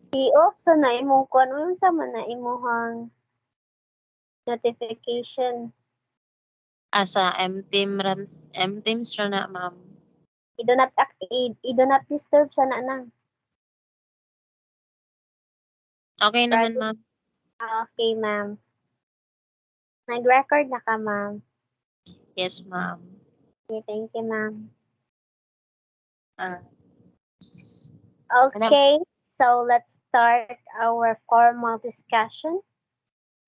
I-off sa na imong kuan unsa man na imong notification. Asa M-Teams ra na, ma'am. I do not disturb sa na nang. Okay naman, ma'am. Okay, ma'am. Nag-record na ka, ma'am. Yes, ma'am. Okay, thank you, ma'am. Ah, Okay, so let's start our formal discussion.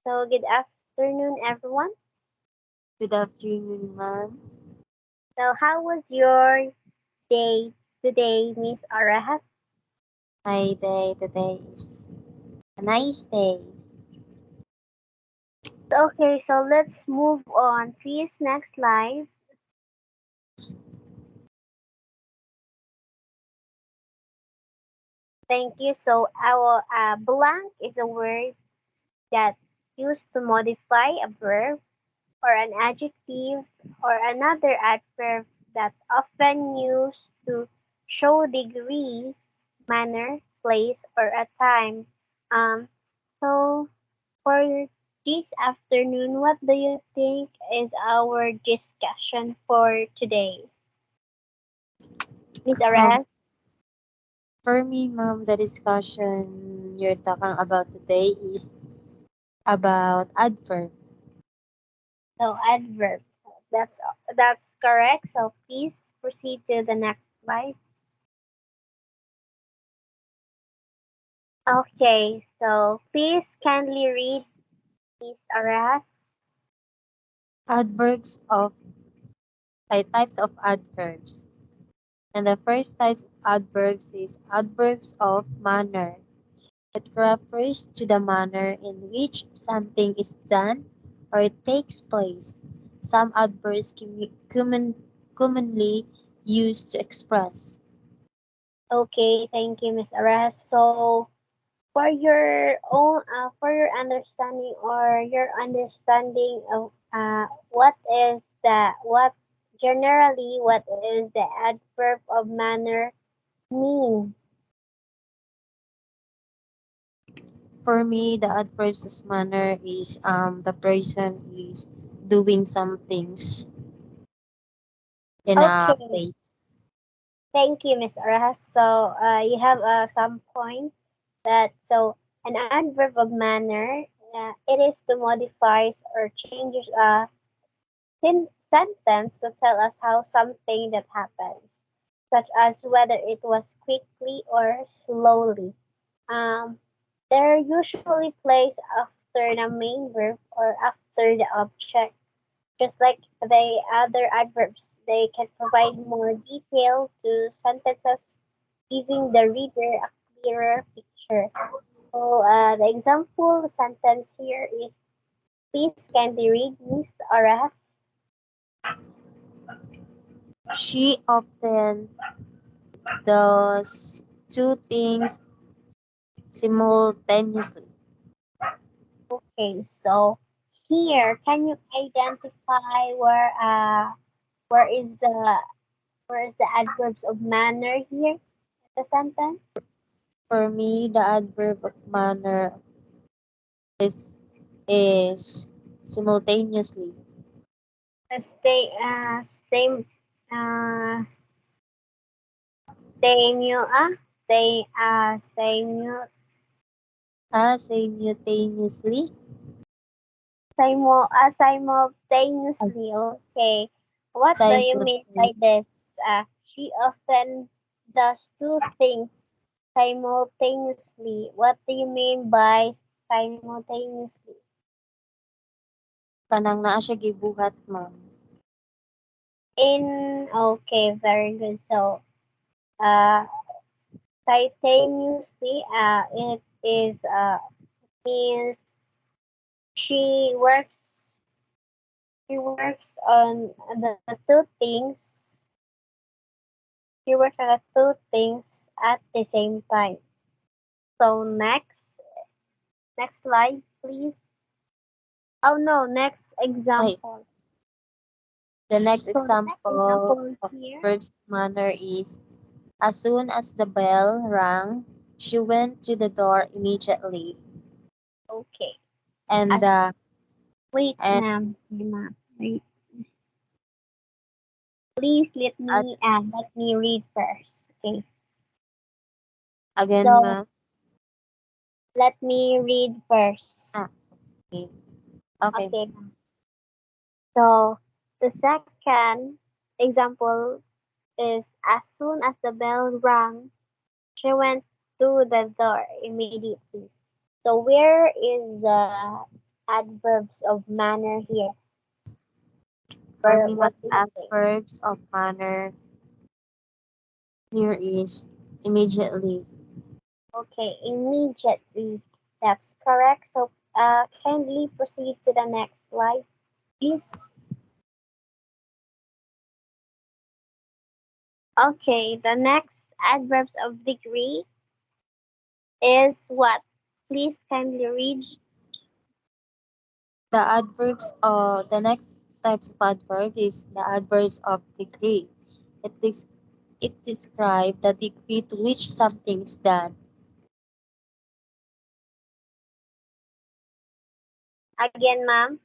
So, good afternoon, everyone. good afternoon, ma'am. So, how was your day today, Miss Arahas? My day today is a nice day. Okay, so let's move on. Please, next slide. Thank you. So, our blank is a word that used to modify a verb or an adjective or another adverb that often used to show degree, manner, place, or a time. So for this afternoon, what do you think is our discussion for today? Miss Um, Aras? for me, ma'am, the discussion you're talking about today is about adverb. So adverbs. That's correct. So please proceed to the next slide. Okay, so please kindly read Miss Aras. Adverbs of types of adverbs. And the first types of adverbs is adverbs of manner. It refers to the manner in which something is done or it takes place. Some adverbs commonly used to express. Okay, thank you, Miss Aras. So for your own for your understanding or your understanding of what generally what is the adverb of manner mean? For me, the adverbs of manner is the person is doing some things in a Okay, place. thank you, Miss Aras. So you have some point that so an adverb of manner it is to modifies or changes a sentence to tell us how something that happens, such as whether it was quickly or slowly. Um, they're usually placed after the main verb or after the object. Just like the other adverbs, they can provide more detail to sentences, giving the reader a clearer picture. So the example sentence here is, please can be read, Miss Aras. She often does two things simultaneously. Okay, so here, can you identify where is the adverbs of manner here in the sentence? For me, the adverb of manner is is simultaneously. Stay uh stay mute stay mute Simultaneously. simultaneously. Okay, what do you mean by Simultaneously. this? She often does two things simultaneously. What do you mean by simultaneously? Kanang naa siya gibuhat, ma'am. Okay, very good. So, uh, simultaneously, it is means she works she works on the two things. She works on the two things at the same time. So next slide, please. Oh no, next Right. example. The next So the next example example of here. verbs of manner is As soon as the bell rang, she went to the door immediately. Okay. And As wait, and ma'am, wait. Please at, let me read first. Okay. again, So ma'am. let me read first. Ah, okay. Okay. Okay. So the second example is as soon as the bell rang, she went to the door immediately. So where is the adverbs of manner here? For Or me, ma'am, what do you think? adverbs of manner here is immediately. Okay, immediately. That's correct. So kindly proceed to the next slide, please. Okay, the next adverbs of degree is what? Please kindly read. The next types of adverbs is the adverbs of degree. It is it describes the degree to which something is done. Again, ma'am.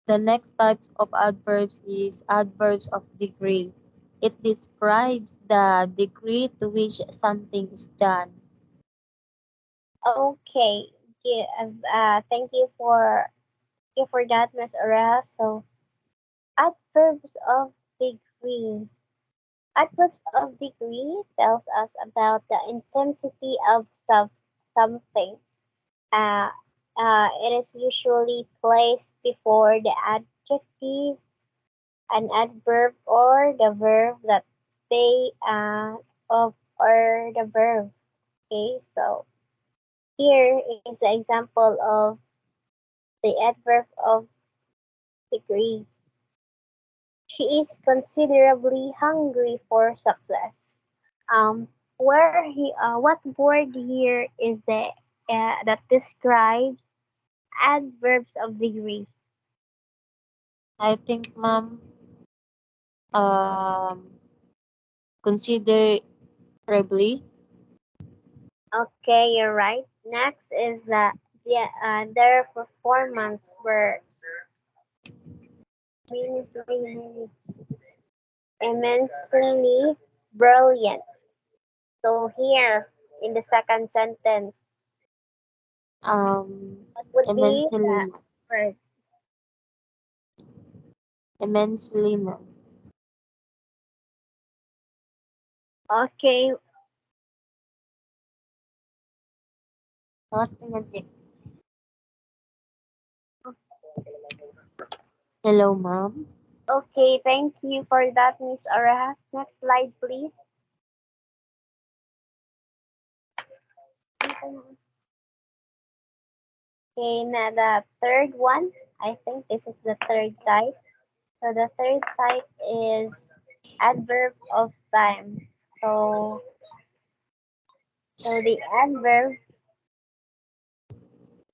The next type of adverbs is adverbs of degree. It describes the degree to which something is done. Okay. Thank you for that, Miss Aura. So adverbs of degree. Adverbs of degree tells us about the intensity of something. Uh, it is usually placed before the adjective, an adverb, or the verb that they of or the verb. Okay, so here is the example of the adverb of degree. She is considerably hungry for success. Um, what word here is the that describes adverbs of degree? I think, ma'am, um, considerably. Okay, you're right. Next is their performance were immensely, immensely brilliant. So here in the second sentence, Um, what would be the immensely, word? immensely, ma'am. Okay, Hello, ma'am. okay, thank you for that, Miss Arahas. Next slide, please. Okay, now the third one. I think this is the third type. So the third type is adverb of time. So the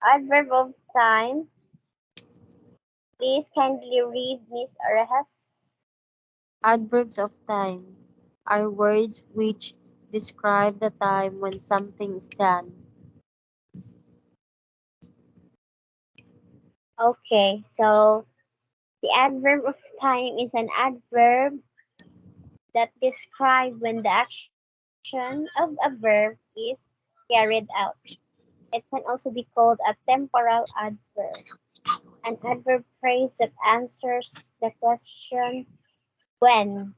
adverb of time. Please kindly read, Miss Arahas. Adverbs of time are words which describe the time when something is done. Okay, so the adverb of time is an adverb that describes when the action of a verb is carried out. It can also be called a temporal adverb. An adverb phrase that answers the question when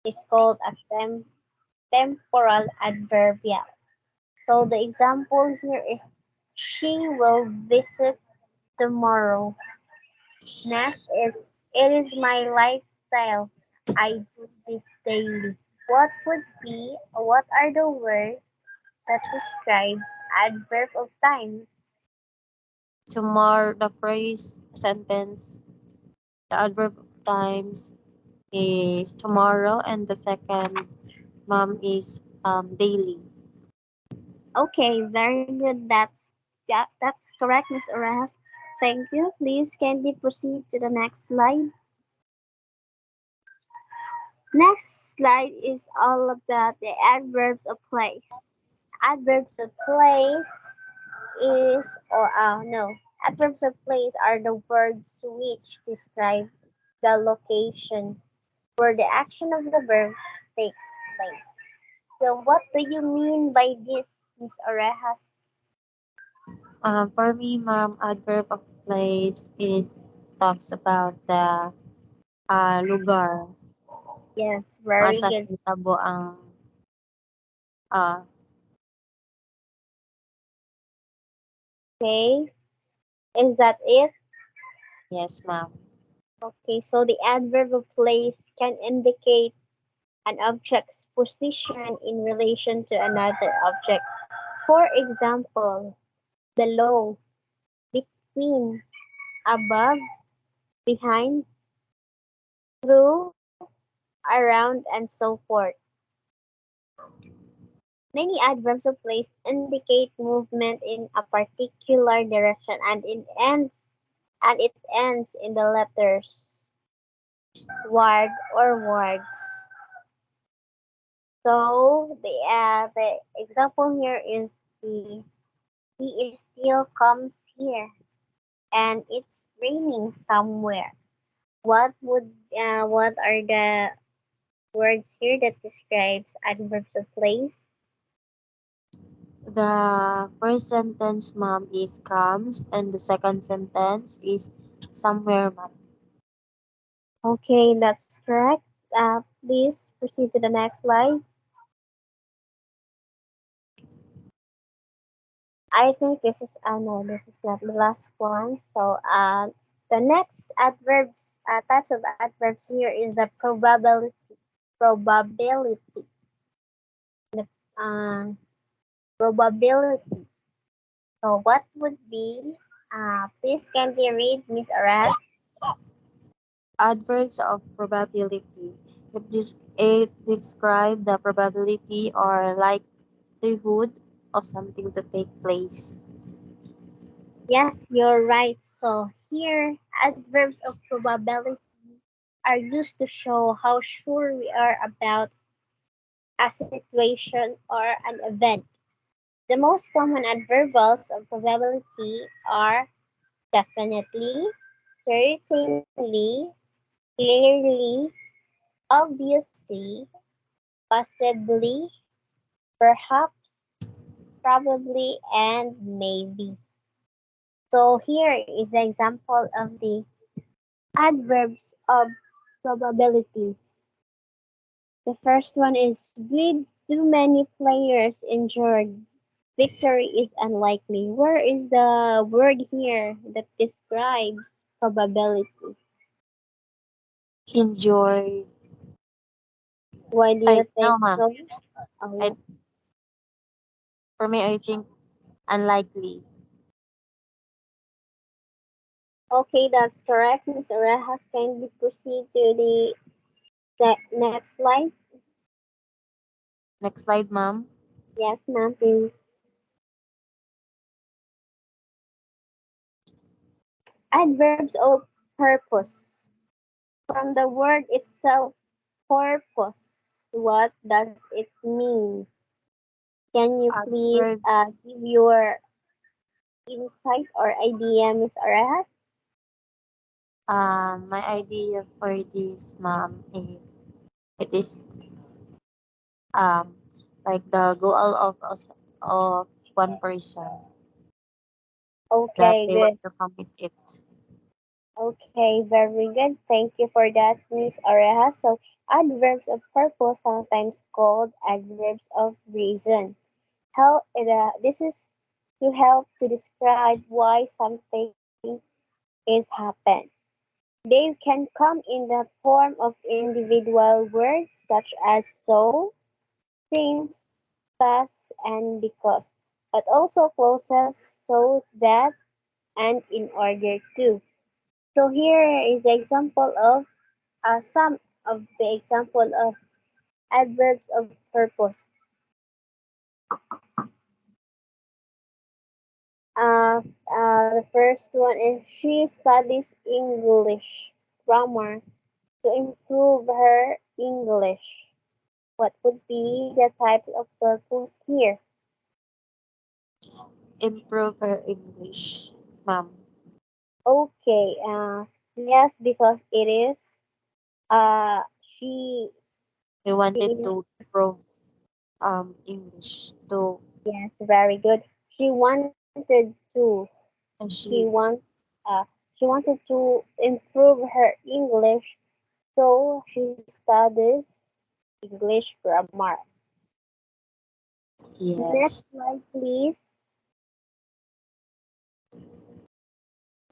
is called a temporal adverbial. So the example here is she will visit tomorrow. Next is it is my lifestyle. I do this daily. What are the words that describes adverb of time? Tomorrow, the phrase sentence, the adverb of times is tomorrow, and the second mom is daily. Okay, very good. That's correct, Miss Oras. Thank you. Please kindly proceed to the next slide. Next slide is all about the adverbs of place. Adverbs of place is or no. Adverbs of place are the words which describe the location where the action of the verb takes place. So what do you mean by this, Miss Orejas? For me, ma'am, adverb of place, it talks about the lugar Yes, kung very saan good. hitabo ang uh, Okay, is that it? yes, ma'am. Okay, so the adverb of place can indicate an object's position in relation to another object. For example, below, between, above, behind, through, around, and so forth. Many adverbs of place indicate movement in a particular direction and it ends in the letters word or words. So the example here is the he is still comes here and it's raining somewhere. What are the words here that describes adverbs of place? The first sentence, ma'am, is comes, and the second sentence is somewhere, ma'am. Okay, that's correct. Please proceed to the next slide. I think this is no, this is not the last one. So the next adverbs types of adverbs here is the probability, the probability. So what would be? Please can you read, Miss Aras? Adverbs of probability. It describe the probability or likelihood of something to take place. Yes, you're right. So here, adverbs of probability are used to show how sure we are about a situation or an event. The most common adverbals of probability are definitely, certainly, clearly, obviously, possibly, perhaps, probably, and maybe. So here is the example of the adverbs of probability. The first one is with too many players injured, victory is unlikely. Where is the word here that describes probability? Enjoy. Why do I you think no, ma'am. so? I Oh, For me, I think unlikely. okay, that's correct. Ms. Orejas, kindly proceed to the next slide. Next slide, ma'am. Yes, ma'am, please. Adverbs of purpose. From the word itself, purpose. What does it mean? Can you please Adverb. give your insight or idea, Miss Orejas? My idea for this, ma'am, it is um like the goal of one person that Okay, they want good. to commit it. Okay, very good. Thank you for that, Miss Orejas. So, adverbs of purpose, sometimes called adverbs of reason. This is to help to describe why something is happened. They can come in the form of individual words such as so, since, thus, and because, but also clauses so that and in order to. So here is the example of some of the example of adverbs of purpose. The first one is she studies English grammar to improve her English. What would be the type of purpose here? Improve her English, ma'am. Okay, yes, because it is, she, We she wanted is, to improve English to yes, very good. She wanted to, and she she wants, uh, she wanted to improve her English, so she studies English grammar. yes. Next slide, please.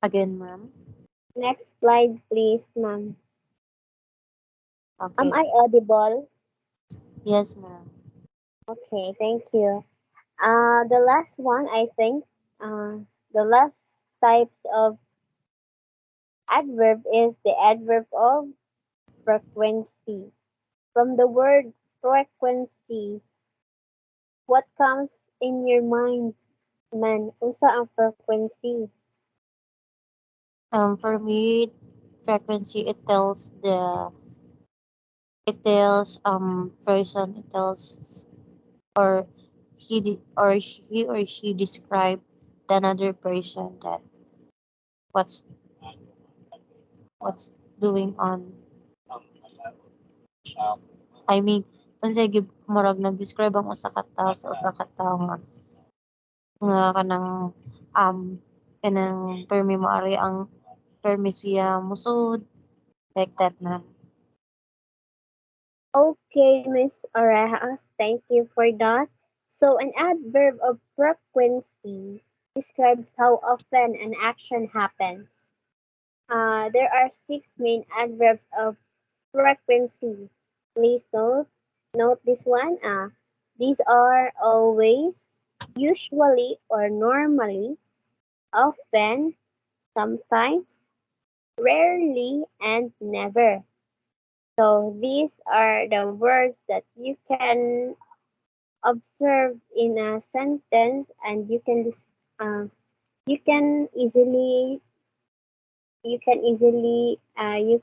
Again, ma'am. Next slide, please, ma'am. Am Okay. I audible? Yes, ma'am. Okay, thank you. The last one, I think, uh, the last types of adverb is the adverb of frequency. From the word frequency, what comes in your mind, man? Usa ang frequency. For me, frequency it tells person it tells or he or she describe the another person that what's what's doing on I mean unsay gid murag nag-describe ang usa ka tawo sa usa ka tawo nga kanang um kanang permi maari ang permi siya musud like that ma'am. Okay, Miss Orejas, thank you for that. So, an adverb of frequency describes how often an action happens. There are six main adverbs of frequency. Please note this one. These are always, usually or normally, often, sometimes, rarely, and never. So these are the words that you can observe in a sentence, and uh, you can easily you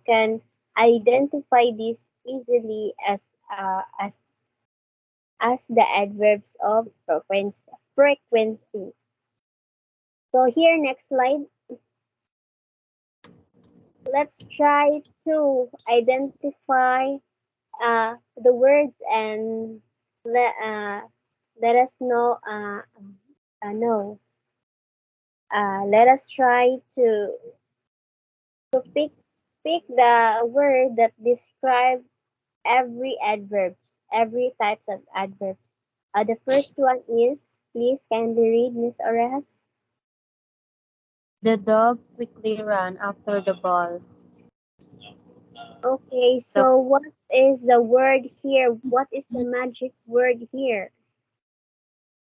can identify this easily as the adverbs of frequency. So here, next slide, let's try to identify the words and let let us know. Let us try to pick the word that describe every types of adverbs. The first one is, please kindly read, Miss Orejas. The dog quickly ran after the ball. Okay, The so what is the word here? What is the magic word here?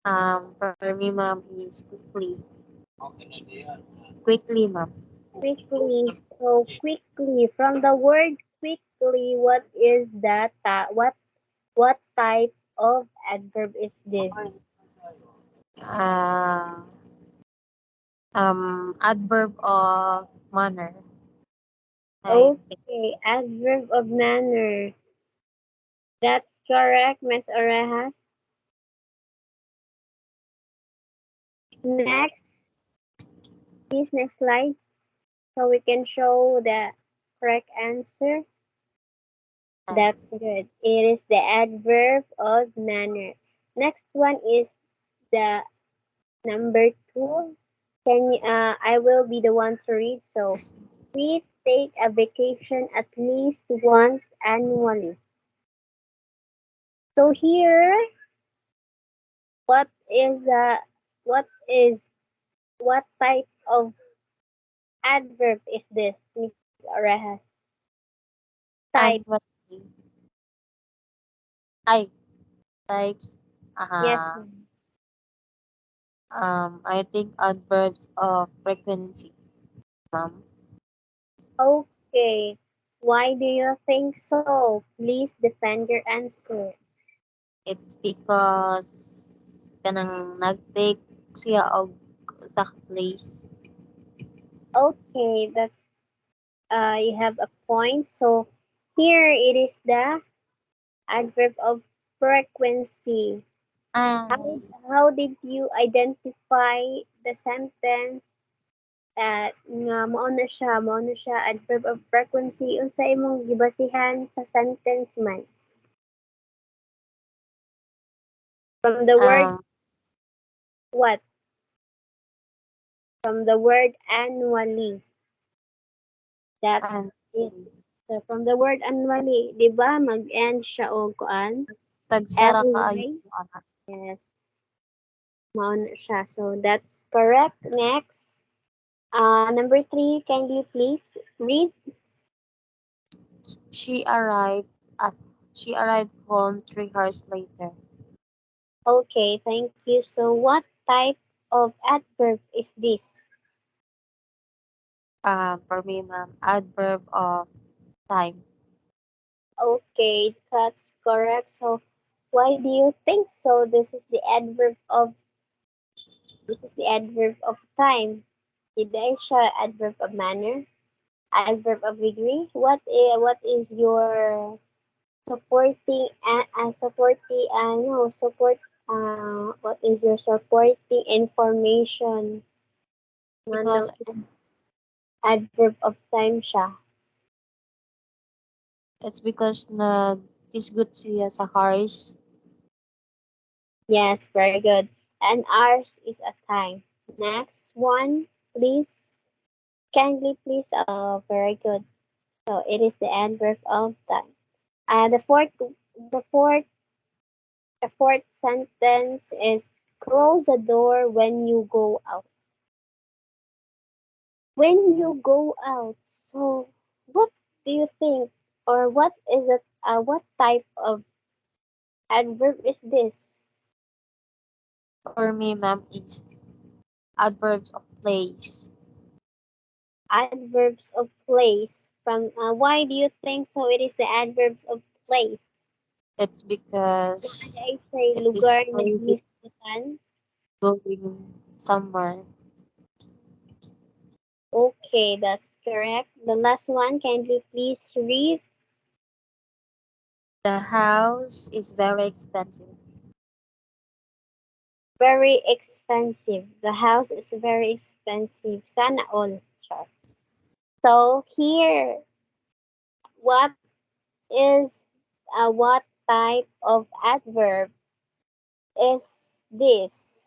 for me ma'am is quickly ma'am. Quickly. So quickly. From the word quickly, what is that? What type of adverb is this? uh, adverb of manner. I think Okay, adverb of manner. That's correct, Miss Orejas. Next, please, next slide, so we can show the correct answer. uh, That's good. It is the adverb of manner. Next one is the number two. I will be the one to read. So, we take a vacation at least once annually. So here, what is what is what type of adverb is this, Miss Orejas? Type. annually. I types Yes, uh ma'am. I think adverbs of frequency ma'am. Okay. Why do you think so? Please defend your answer. It's because kanang nag-take siya og sa place. Okay, that's you have a point. So Here it is the adverb of frequency. How, Ah, how did you identify the sentence that nga mao na siya adverb of frequency unsa imong gibasihan sa sentence man from the word um, what from the word annually. That's and it. So from the word annually, 'di ba mag-end siya og kuan? tagsara kaayo Ly. yung anak. Yes, mao na siya. So that's correct. Next. Number three, can you please read? She arrived at she arrived home 3 hours later. Okay, thank you. So what type of adverb is this? For me, ma'am, adverb of time. Okay, that's correct. So why do you think so? This is the adverb of time. Did I siya adverb of manner? Adverb of degree? What is your supporting supporting no support what is your supporting information nga Because adverb of time siya? it's because nag-isgot siya sa horse. Yes, very good. And ours is a time. Next one, please. Kindly, please. Oh, very good. So it is the adverb of time. The fourth, the fourth sentence is close the door when you go out. When you go out. So what do you think, or what is it? What type of adverb is this? For me, ma'am, it's adverbs of place. Adverbs of place. From why do you think so? It is the adverbs of place. It's Why because I say it lugar na describes ginistan? going somewhere. Okay, that's correct. The last one, can you please read? The house is very expensive. Very expensive. The house is very expensive. Sana all. Char. So here, what is what type of adverb is this?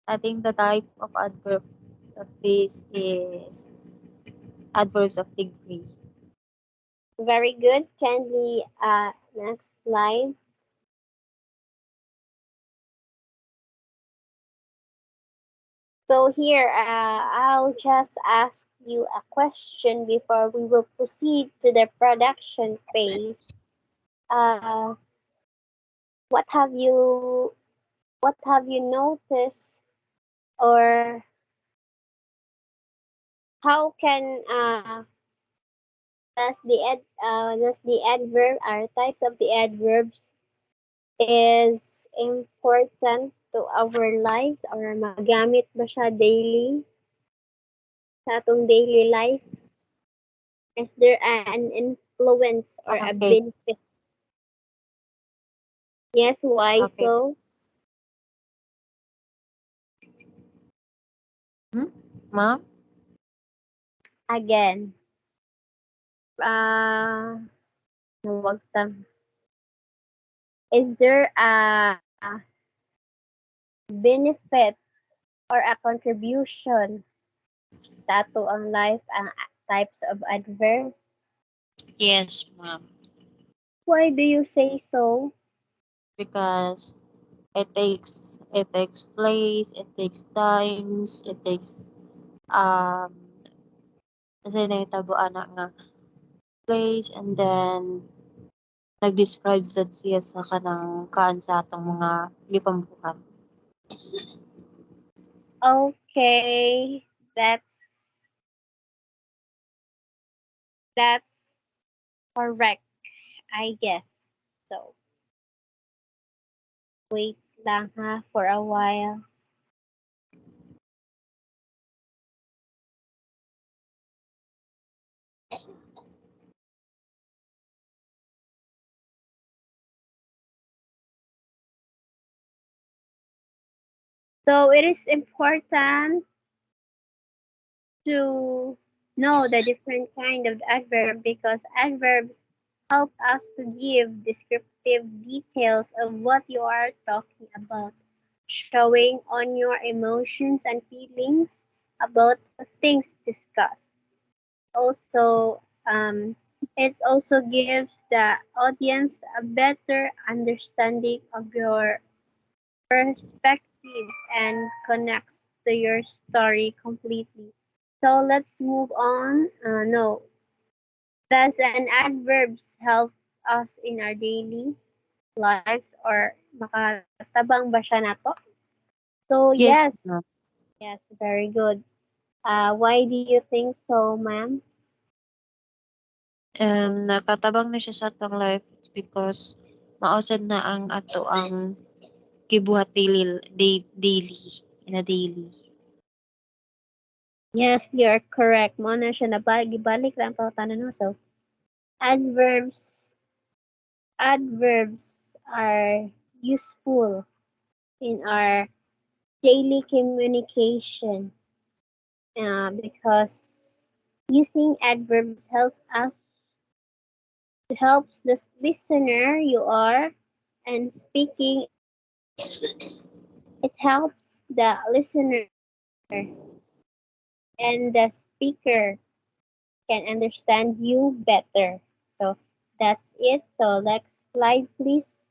I think the type of adverb of this is adverbs of degree. Very good. Kindly, next slide. So here, I'll just ask you a question before we will proceed to the production phase. Uh, what have you what have you noticed, or how can does the adverb or types of the adverbs is important to our lives, or magamit ba siya daily sa atong daily life? Is there an influence or a Okay, benefit? Yes, why okay. so? Hmm? Ma'am? Again, uh, wag tam. Is there a benefit or a contribution sa ato ang life ang types of adverb? Yes, ma'am. Why do you say so? Because it takes place, it takes times, it takes um kasi nahitaboan na nga place and then nag-describe sad siya sa kanang kaan sa atong mga gipambuhat. Okay, that's correct, I guess. So, wait lang ha for a while. So it is important to know the different kind of adverb because adverbs help us to give descriptive details of what you are talking about, showing on your emotions and feelings about the things discussed. Also, it also gives the audience a better understanding of your perspective and connects to your story completely. So let's move on. No, does an adverbs helps us in our daily lives or makatabang ba siya nato? So Yes, yes, ma'am. yes, very good. Why do you think so, ma'am? Nakatabang na siya sa atong life because mausad na ang ato ang gibuhat daily in a daily. Yes, you're correct. Mo na siya gibalik lang pangutanan no. So adverbs adverbs are useful in our daily communication because using adverbs helps the listener you are and speaking it helps the listener and the speaker can understand you better. So that's it. So next slide please.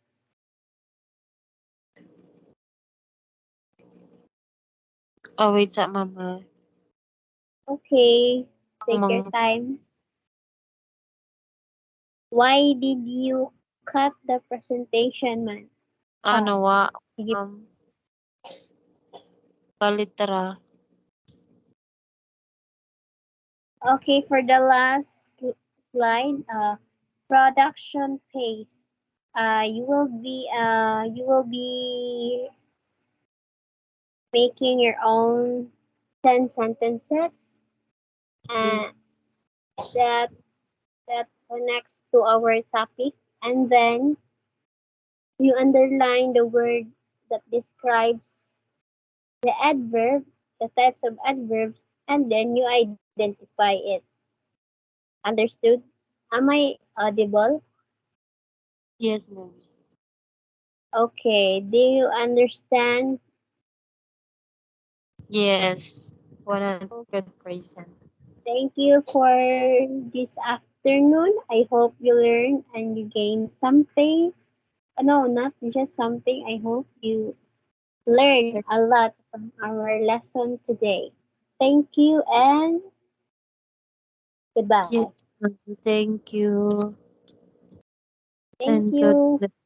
Oh, wait sa mama. Okay, Ang take your mga time. Why did you cut the presentation, man? ano Oh, wa sige. um, kalitera. Okay, for the last slide, production pace. You will be making your own 10 sentences Yes, uh, that connects to our topic, and then you underline the word that describes the adverb, the types of adverbs, and then you identify it. Understood? Am I audible? yes, ma'am. Okay, do you understand? Yes, 100%. Thank you for this afternoon. I hope you learned and you gained something. No, not just something. I hope you learn a lot from our lesson today. Thank you and goodbye. Yes, ma'am. Thank you Thank and God you. bless.